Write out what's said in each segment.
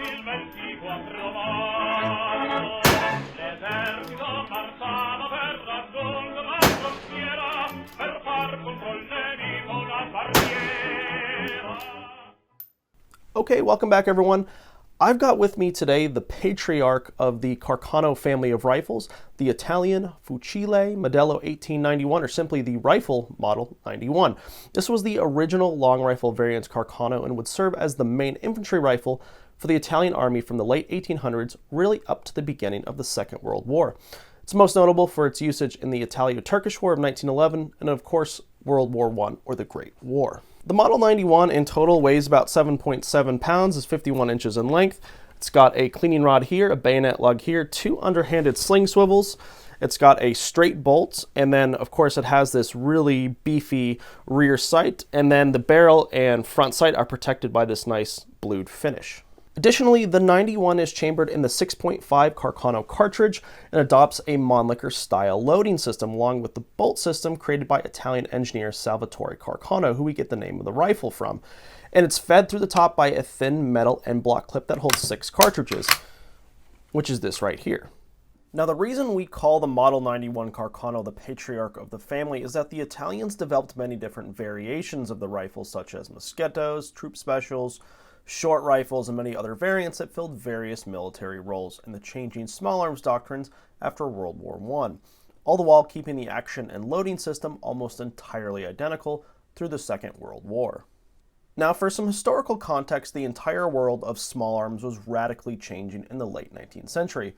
bel tipo ha trovato. L'esercito marciava per raggiungere la frontiera, per far contro il nemico la barriera. Okay, welcome back everyone. I've got with me today the patriarch of the Carcano family of rifles, the Italian Fucile Modello 1891, or simply the rifle model 91. This was the original long rifle variant Carcano and would serve as the main infantry rifle for the Italian army from the late 1800s, really up to the beginning of the Second World War. It's most notable for its usage in the Italo-Turkish War of 1911, and of course, World War I, or the Great War. The Model 91 in total weighs about 7.7 pounds, is 51 inches in length. It's got a cleaning rod here, a bayonet lug here, two underhanded sling swivels. It's got a straight bolt, and then of course it has this really beefy rear sight, and then the barrel and front sight are protected by this nice blued finish. Additionally, the 91 is chambered in the 6.5 Carcano cartridge and adopts a Mannlicher style loading system along with the bolt system created by Italian engineer Salvatore Carcano, who we get the name of the rifle from. And it's fed through the top by a thin metal end block clip that holds 6 cartridges, which is this right here. Now, the reason we call the Model 91 Carcano the patriarch of the family is that the Italians developed many different variations of the rifle, such as moschettos, troop specials, short rifles, and many other variants that filled various military roles in the changing small arms doctrines after World War I, all the while keeping the action and loading system almost entirely identical through the Second World War. Now, for some historical context, the entire world of small arms was radically changing in the late 19th century.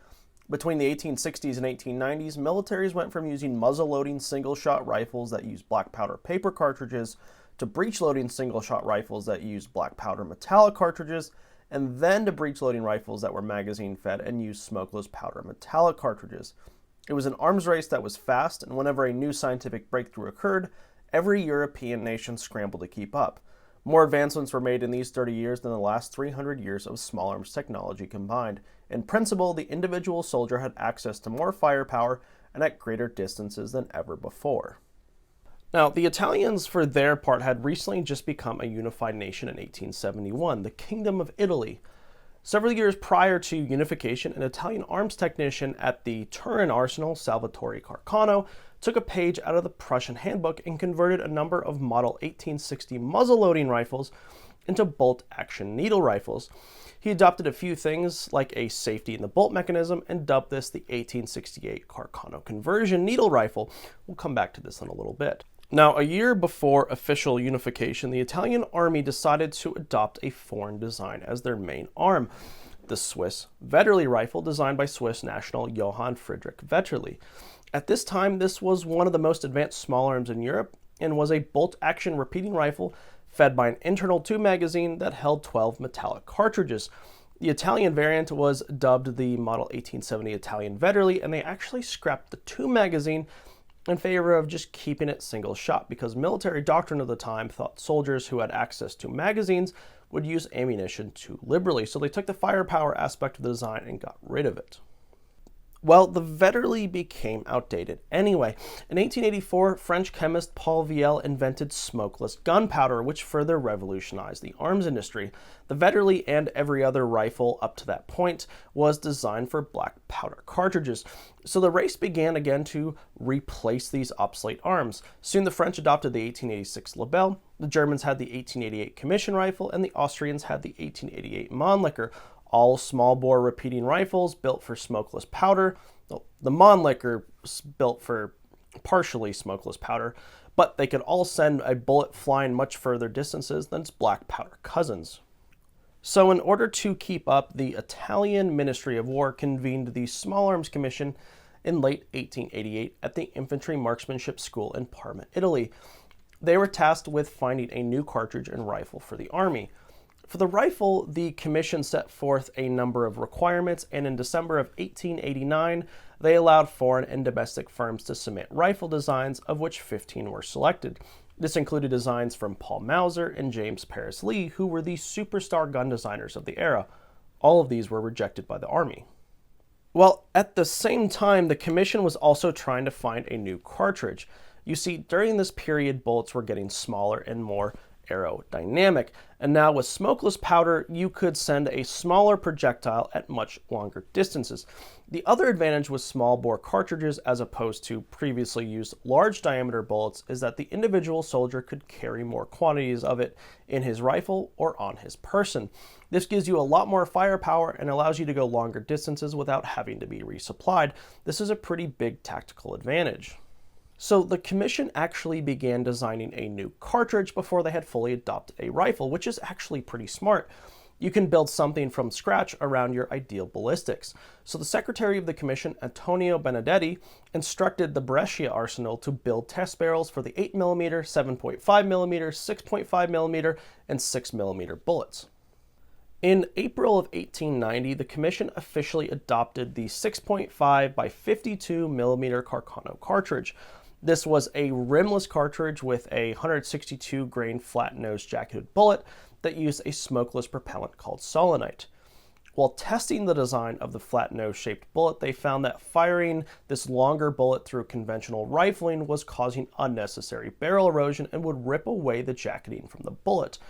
Between the 1860s and 1890s, militaries went from using muzzle-loading single-shot rifles that used black powder paper cartridges to breech-loading single-shot rifles that used black powder metallic cartridges, and then to breech-loading rifles that were magazine-fed and used smokeless powder metallic cartridges. It was an arms race that was fast, and whenever a new scientific breakthrough occurred, every European nation scrambled to keep up. More advancements were made in these 30 years than the last 300 years of small arms technology combined. In principle, the individual soldier had access to more firepower and at greater distances than ever before. Now, the Italians, for their part, had recently just become a unified nation in 1871, the Kingdom of Italy. Several years prior to unification, an Italian arms technician at the Turin arsenal, Salvatore Carcano, took a page out of the Prussian handbook and converted a number of Model 1860 muzzle-loading rifles into bolt-action needle rifles. He adopted a few things like a safety in the bolt mechanism and dubbed this the 1868 Carcano conversion needle rifle. We'll come back to this in a little bit. Now, a year before official unification, the Italian army decided to adopt a foreign design as their main arm, the Swiss Vetterli rifle, designed by Swiss national Johann Friedrich Vetterli. At this time, this was one of the most advanced small arms in Europe and was a bolt-action repeating rifle fed by an internal tube magazine that held 12 metallic cartridges. The Italian variant was dubbed the Model 1870 Italian Vetterli, and they actually scrapped the tube magazine in favor of just keeping it single shot because military doctrine of the time thought soldiers who had access to magazines would use ammunition too liberally, so they took the firepower aspect of the design and got rid of it. Well, the Vetterli became outdated anyway. In 1884, French chemist Paul Viel invented smokeless gunpowder, which further revolutionized the arms industry. The Vetterli and every other rifle up to that point was designed for black powder cartridges. So the race began again to replace these obsolete arms. Soon the French adopted the 1886 Lebel, the Germans had the 1888 Commission rifle, and the Austrians had the 1888 Mannlicher. All small-bore repeating rifles built for smokeless powder. The Mannlicher built for partially smokeless powder, but they could all send a bullet flying much further distances than its black powder cousins. So in order to keep up, the Italian Ministry of War convened the Small Arms Commission in late 1888 at the Infantry Marksmanship School in Parma, Italy. They were tasked with finding a new cartridge and rifle for the army. For the rifle, the commission set forth a number of requirements, and in December of 1889, they allowed foreign and domestic firms to submit rifle designs, of which 15 were selected. This included designs from Paul Mauser and James Paris Lee, who were the superstar gun designers of the era. All of these were rejected by the Army. Well, at the same time, the commission was also trying to find a new cartridge. You see, during this period, bullets were getting smaller and more aerodynamic. And now with smokeless powder, you could send a smaller projectile at much longer distances. The other advantage with small bore cartridges as opposed to previously used large diameter bullets is that the individual soldier could carry more quantities of it in his rifle or on his person. This gives you a lot more firepower and allows you to go longer distances without having to be resupplied. This is a pretty big tactical advantage. So the commission actually began designing a new cartridge before they had fully adopted a rifle, which is actually pretty smart. You can build something from scratch around your ideal ballistics. So the Secretary of the Commission, Antonio Benedetti, instructed the Brescia Arsenal to build test barrels for the 8mm, 7.5mm, 6.5mm, and 6mm bullets. In April of 1890, the Commission officially adopted the 6.5 by 52mm Carcano cartridge. This was a rimless cartridge with a 162 grain flat nose jacketed bullet that used a smokeless propellant called solenoid. While testing the design of the flat nose shaped bullet, they found that firing this longer bullet through conventional rifling was causing unnecessary barrel erosion and would rip away the jacketing from the bullet.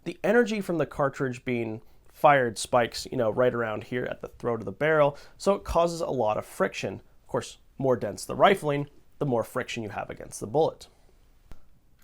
The energy from the cartridge being fired spikes, right around here at the throat of the barrel, so it causes a lot of friction. Of course, more dense the rifling, the more friction you have against the bullet.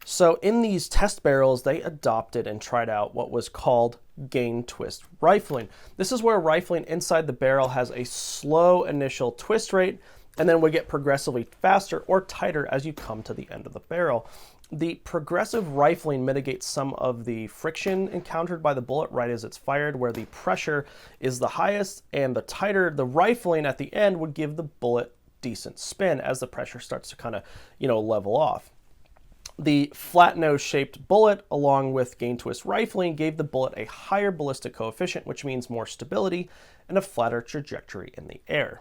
So in these test barrels, they adopted and tried out what was called gain twist rifling. This is where rifling inside the barrel has a slow initial twist rate and then would get progressively faster or tighter as you come to the end of the barrel. The progressive rifling mitigates some of the friction encountered by the bullet right as it's fired, where the pressure is the highest, and the tighter the rifling at the end would give the bullet decent spin as the pressure starts to kind of, level off. The flat nose shaped bullet, along with gain twist rifling, gave the bullet a higher ballistic coefficient, which means more stability and a flatter trajectory in the air.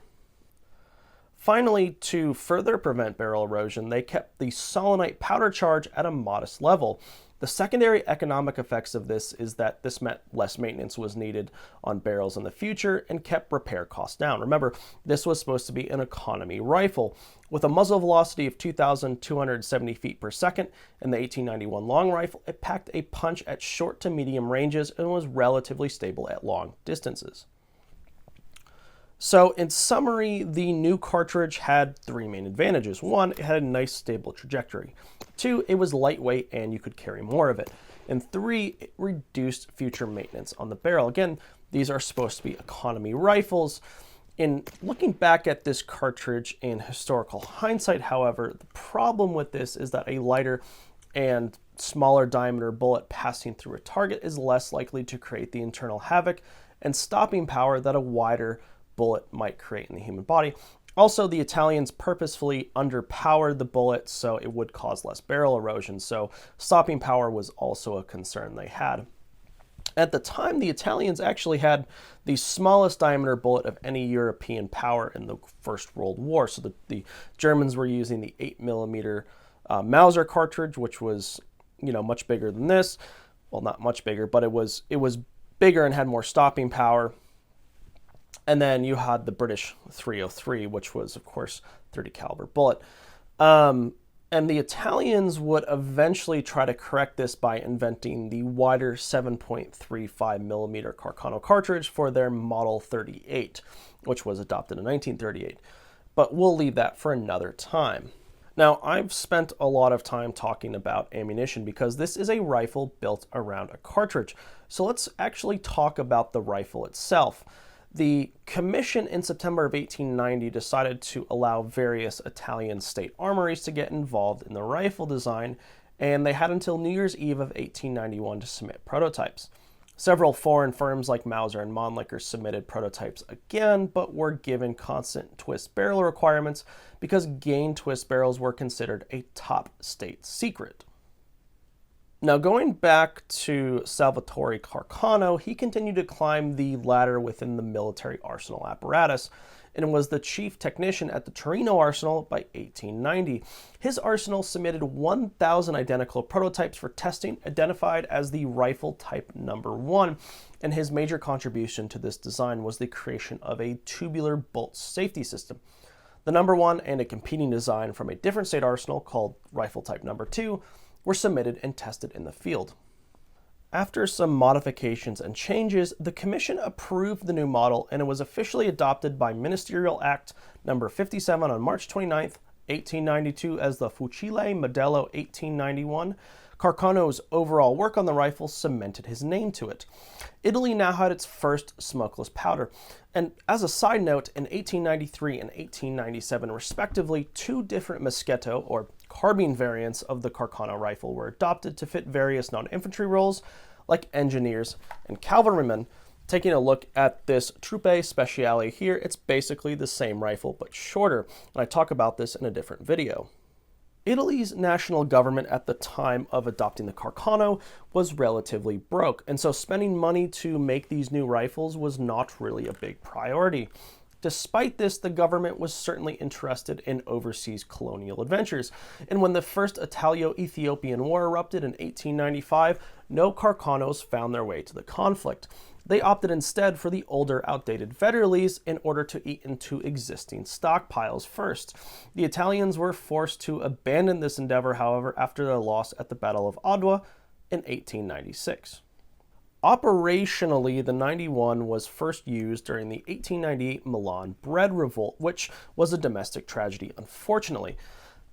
Finally, to further prevent barrel erosion, they kept the solenoid powder charge at a modest level. The secondary economic effects of this is that this meant less maintenance was needed on barrels in the future and kept repair costs down. Remember, this was supposed to be an economy rifle. With a muzzle velocity of 2,270 feet per second in the 1891 long rifle, it packed a punch at short to medium ranges and was relatively stable at long distances. So in summary, the new cartridge had three main advantages. One, it had a nice stable trajectory. Two, it was lightweight and you could carry more of it. And three, it reduced future maintenance on the barrel. Again, these are supposed to be economy rifles. In looking back at this cartridge in historical hindsight, however, the problem with this is that a lighter and smaller diameter bullet passing through a target is less likely to create the internal havoc and stopping power that a wider bullet might create in the human body. Also, the Italians purposefully underpowered the bullet so it would cause less barrel erosion, so stopping power was also a concern they had. At the time, the Italians actually had the smallest diameter bullet of any European power in the First World War, so the Germans were using the 8mm Mauser cartridge, which was much bigger than this. Well, not much bigger, but it was bigger and had more stopping power. And then you had the British .303, which was, of course, 30 caliber bullet. And the Italians would eventually try to correct this by inventing the wider 7.35mm Carcano cartridge for their Model 38, which was adopted in 1938. But we'll leave that for another time. Now, I've spent a lot of time talking about ammunition because this is a rifle built around a cartridge. So let's actually talk about the rifle itself. The commission in September of 1890 decided to allow various Italian state armories to get involved in the rifle design, and they had until New Year's Eve of 1891 to submit prototypes. Several foreign firms like Mauser and Mannlicher submitted prototypes again, but were given constant twist barrel requirements because gain twist barrels were considered a top state secret. Now, going back to Salvatore Carcano, he continued to climb the ladder within the military arsenal apparatus and was the chief technician at the Torino Arsenal by 1890. His arsenal submitted 1,000 identical prototypes for testing, identified as the rifle type number 1, and his major contribution to this design was the creation of a tubular bolt safety system. The number 1 and a competing design from a different state arsenal called rifle type number 2 were submitted and tested in the field. After some modifications and changes, the Commission approved the new model and it was officially adopted by Ministerial Act number 57 on March 29th, 1892 as the Fucile Modello 1891. Carcano's overall work on the rifle cemented his name to it. Italy now had its first smokeless powder, and as a side note, in 1893 and 1897 respectively, two different musketto or carbine variants of the Carcano rifle were adopted to fit various non-infantry roles like engineers and cavalrymen. Taking a look at this Truppe Speciale here, it's basically the same rifle but shorter, and I talk about this in a different video. Italy's national government at the time of adopting the Carcano was relatively broke, and so spending money to make these new rifles was not really a big priority. Despite this, the government was certainly interested in overseas colonial adventures, and when the first Italo-Ethiopian War erupted in 1895, no Carcanos found their way to the conflict. They opted instead for the older, outdated Vetterlis in order to eat into existing stockpiles first. The Italians were forced to abandon this endeavor, however, after their loss at the Battle of Adwa in 1896. Operationally, the 91 was first used during the 1898 Milan bread revolt, which was a domestic tragedy, unfortunately.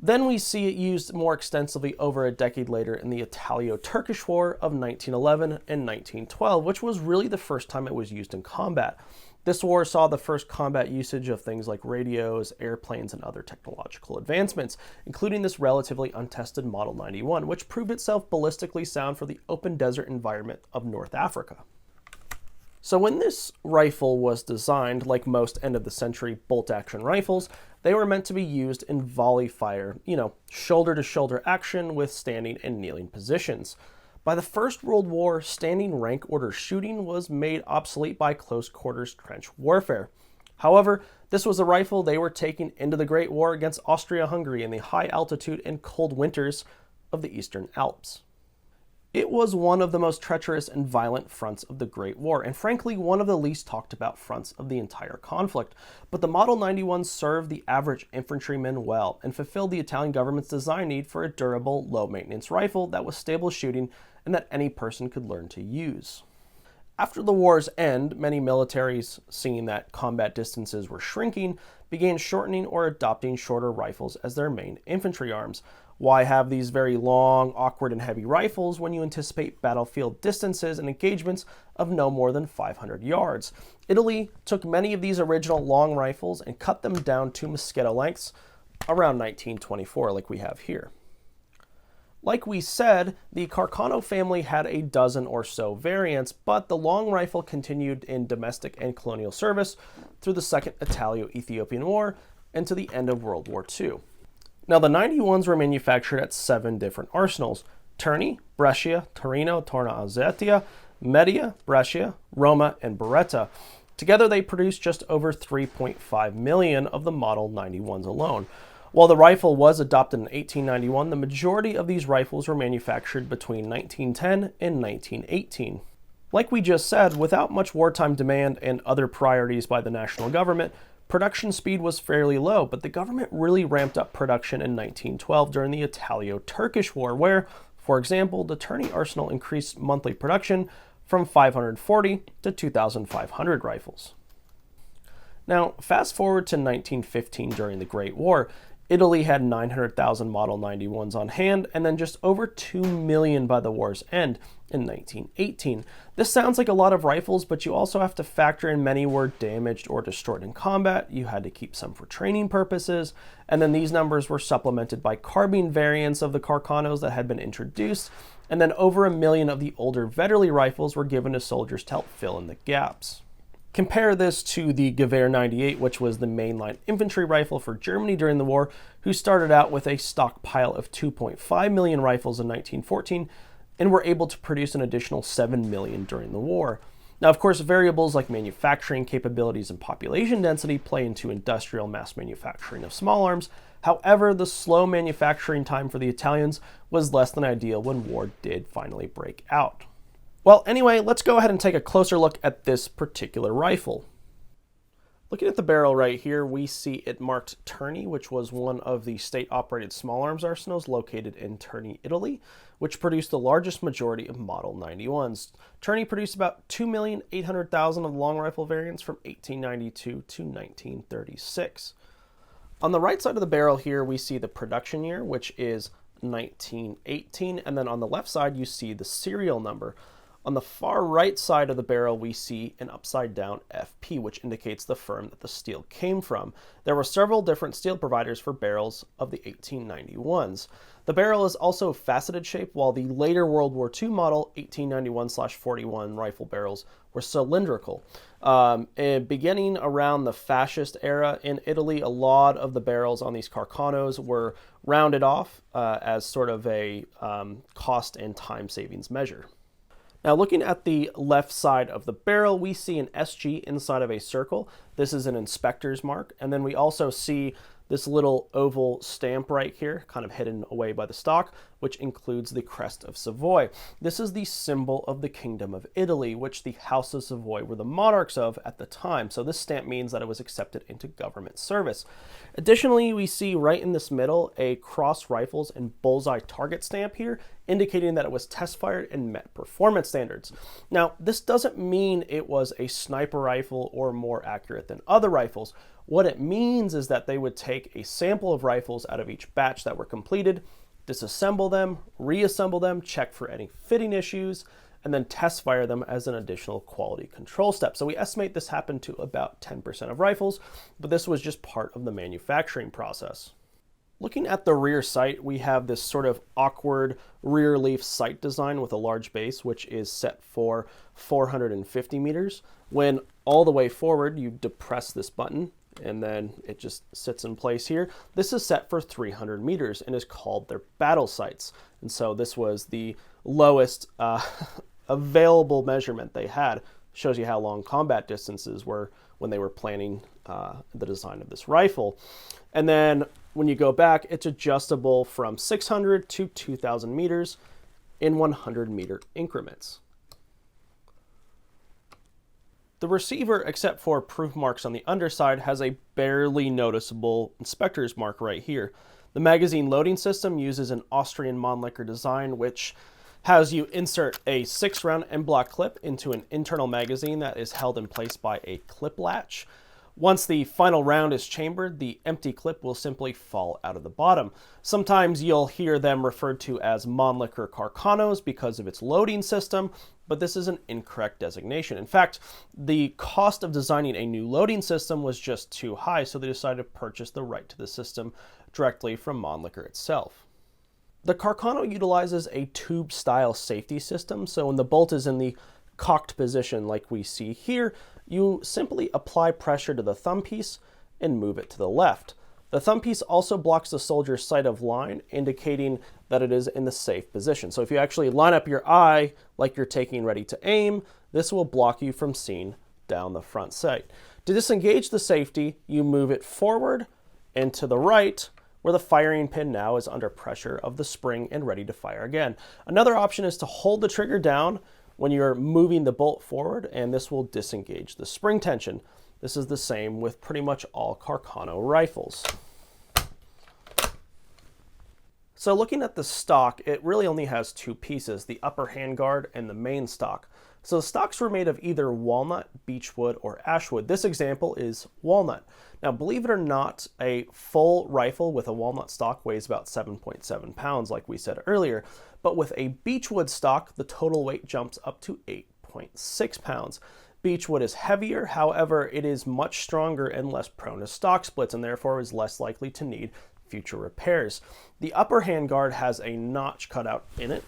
Then we see it used more extensively over a decade later in the Italo-Turkish War of 1911 and 1912, which was really the first time it was used in combat. This war saw the first combat usage of things like radios, airplanes, and other technological advancements, including this relatively untested Model 91, which proved itself ballistically sound for the open desert environment of North Africa. So when this rifle was designed, like most end-of-the-century bolt-action rifles, they were meant to be used in volley fire, shoulder-to-shoulder action with standing and kneeling positions. By the First World War, standing rank order shooting was made obsolete by close-quarters trench warfare. However, this was a rifle they were taking into the Great War against Austria-Hungary in the high altitude and cold winters of the Eastern Alps. It was one of the most treacherous and violent fronts of the Great War, and frankly, one of the least talked about fronts of the entire conflict. But the Model 91 served the average infantryman well, and fulfilled the Italian government's design need for a durable, low-maintenance rifle that was stable shooting and that any person could learn to use. After the war's end, many militaries, seeing that combat distances were shrinking, began shortening or adopting shorter rifles as their main infantry arms. Why have these very long, awkward, and heavy rifles when you anticipate battlefield distances and engagements of no more than 500 yards? Italy took many of these original long rifles and cut them down to musketto lengths around 1924, like we have here. Like we said, the Carcano family had a dozen or so variants, but the long rifle continued in domestic and colonial service through the Second Italo-Ethiopian War and to the end of World War II. Now, the 91s were manufactured at 7 different arsenals: Terni, Brescia, Torino, Torna Alzate, Media, Brescia, Roma, and Beretta. Together, they produced just over 3.5 million of the Model 91s alone. While the rifle was adopted in 1891, the majority of these rifles were manufactured between 1910 and 1918. Like we just said, without much wartime demand and other priorities by the national government, production speed was fairly low, but the government really ramped up production in 1912 during the Italo-Turkish War, where, for example, the Terni arsenal increased monthly production from 540 to 2,500 rifles. Now, fast forward to 1915 during the Great War. Italy had 900,000 Model 91s on hand, and then just over 2 million by the war's end in 1918. This sounds like a lot of rifles, but you also have to factor in many were damaged or destroyed in combat. You had to keep some for training purposes, and then these numbers were supplemented by carbine variants of the Carcanos that had been introduced, and then over 1 million of the older Vetterli rifles were given to soldiers to help fill in the gaps. Compare this to the Gewehr 98, which was the mainline infantry rifle for Germany during the war, who started out with a stockpile of 2.5 million rifles in 1914 and were able to produce an additional 7 million during the war. Now, of course, variables like manufacturing capabilities and population density play into industrial mass manufacturing of small arms. However, the slow manufacturing time for the Italians was less than ideal when war did finally break out. Well, anyway, let's go ahead and take a closer look at this particular rifle. Looking at the barrel right here, we see it marked Terni, which was one of the state-operated small arms arsenals located in Terni, Italy, which produced the largest majority of Model 91s. Terni produced about 2,800,000 of long rifle variants from 1892 to 1936. On the right side of the barrel here, we see the production year, which is 1918, and then on the left side, you see the serial number. On the far right side of the barrel, we see an upside down FP, which indicates the firm that the steel came from. There were several different steel providers for barrels of the 1891s. The barrel is also faceted shape, while the later World War II model 1891/41 rifle barrels were cylindrical. Beginning around the fascist era in Italy, a lot of the barrels on these Carcanos were rounded off as sort of a cost and time savings measure. Now, looking at the left side of the barrel, we see an SG inside of a circle. This is an inspector's mark. And then we also see this little oval stamp right here, kind of hidden away by the stock, which includes the crest of Savoy. This is the symbol of the Kingdom of Italy, which the House of Savoy were the monarchs of at the time. So this stamp means that it was accepted into government service. Additionally, we see right in this middle a cross rifles and bullseye target stamp here, indicating that it was test fired and met performance standards. Now, this doesn't mean it was a sniper rifle or more accurate than other rifles. What it means is that they would take a sample of rifles out of each batch that were completed, disassemble them, reassemble them, check for any fitting issues, and then test fire them as an additional quality control step. So we estimate this happened to about 10% of rifles, but this was just part of the manufacturing process. Looking at the rear sight, we have this sort of awkward rear leaf sight design with a large base, which is set for 450 meters. When all the way forward, you depress this button, and then it just sits in place here. This is set for 300 meters and is called their battle sights. And so this was the lowest available measurement they had. Shows you how long combat distances were when they were planning the design of this rifle. And then when you go back, it's adjustable from 600 to 2,000 meters in 100 meter increments. The receiver, except for proof marks on the underside, has a barely noticeable inspector's mark right here. The magazine loading system uses an Austrian Mannlicher design, which has you insert a 6-round en bloc clip into an internal magazine that is held in place by a clip latch. Once the final round is chambered, the empty clip will simply fall out of the bottom. Sometimes you'll hear them referred to as Mannlicher Carcanos because of its loading system, but this is an incorrect designation. In fact, the cost of designing a new loading system was just too high, so they decided to purchase the right to the system directly from Mannlicher itself. The Carcano utilizes a tube-style safety system, so when the bolt is in the cocked position like we see here, you simply apply pressure to the thumb piece and move it to the left. The thumb piece also blocks the soldier's sight of line, indicating that it is in the safe position. So if you actually line up your eye like you're taking ready to aim, this will block you from seeing down the front sight. To disengage the safety, you move it forward and to the right, where the firing pin now is under pressure of the spring and ready to fire again. Another option is to hold the trigger down when you're moving the bolt forward, and this will disengage the spring tension. This is the same with pretty much all Carcano rifles. So looking at the stock, it really only has two pieces, the upper handguard and the main stock. So the stocks were made of either walnut, beechwood, or ashwood. This example is walnut. Now, believe it or not, a full rifle with a walnut stock weighs about 7.7 pounds, like we said earlier. But with a beechwood stock, the total weight jumps up to 8.6 pounds. Beechwood is heavier, however, it is much stronger and less prone to stock splits, and therefore is less likely to need future repairs. The upper handguard has a notch cut out in it,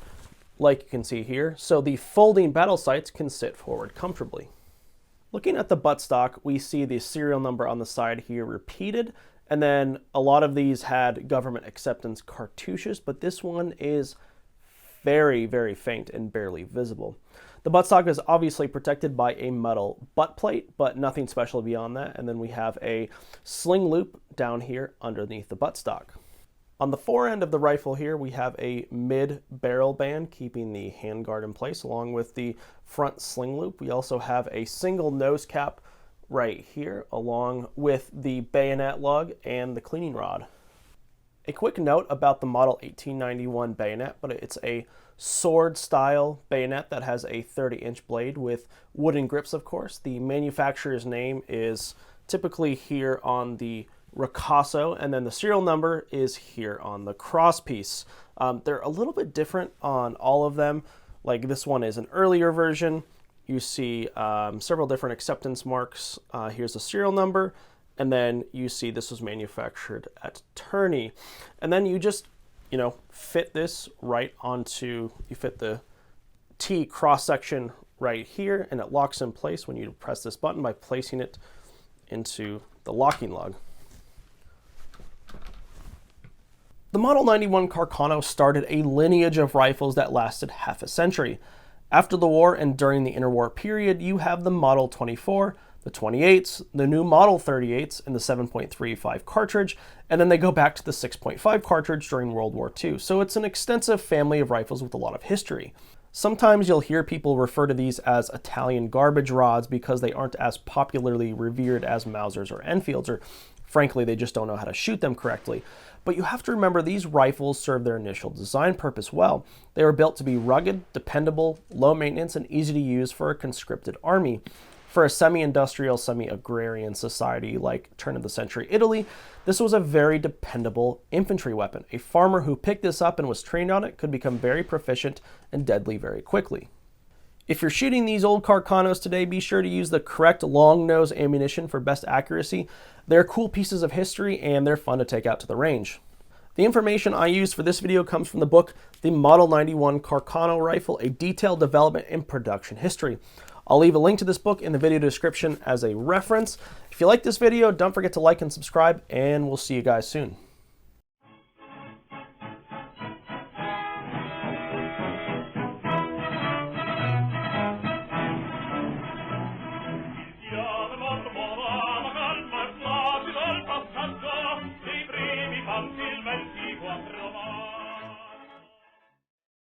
like you can see here, so the folding battle sights can sit forward comfortably. Looking at the buttstock, we see the serial number on the side here repeated, and then a lot of these had government acceptance cartouches, but this one is very, very faint and barely visible. The buttstock is obviously protected by a metal butt plate, but nothing special beyond that. And then we have a sling loop down here underneath the buttstock. On the fore end of the rifle here, we have a mid-barrel band keeping the handguard in place along with the front sling loop. We also have a single nose cap right here, along with the bayonet lug and the cleaning rod. A quick note about the Model 1891 bayonet, but it's a sword-style bayonet that has a 30-inch blade with wooden grips, of course. The manufacturer's name is typically here on the ricasso, and then the serial number is here on the crosspiece. They're a little bit different on all of them. Like this one is an earlier version. You see several different acceptance marks. Here's the serial number, and then you see this was manufactured at Turney. And then you just, fit this right onto, you fit the T cross section right here, and it locks in place when you press this button by placing it into the locking lug. The Model 91 Carcano started a lineage of rifles that lasted half a century. After the war and during the interwar period, you have the Model 24, the 28s, the new Model 38s, and the 7.35 cartridge, and then they go back to the 6.5 cartridge during World War II. So it's an extensive family of rifles with a lot of history. Sometimes you'll hear people refer to these as Italian garbage rods because they aren't as popularly revered as Mausers or Enfields, or frankly, they just don't know how to shoot them correctly. But you have to remember these rifles serve their initial design purpose well. They were built to be rugged, dependable, low maintenance, and easy to use for a conscripted army. For a semi-industrial, semi-agrarian society like turn-of-the-century Italy, this was a very dependable infantry weapon. A farmer who picked this up and was trained on it could become very proficient and deadly very quickly. If you're shooting these old Carcanos today, be sure to use the correct long-nose ammunition for best accuracy. They're cool pieces of history and they're fun to take out to the range. The information I used for this video comes from the book, The Model 91 Carcano Rifle, A Detailed Development and Production History. I'll leave a link to this book in the video description as a reference. If you like this video, don't forget to like and subscribe, and we'll see you guys soon.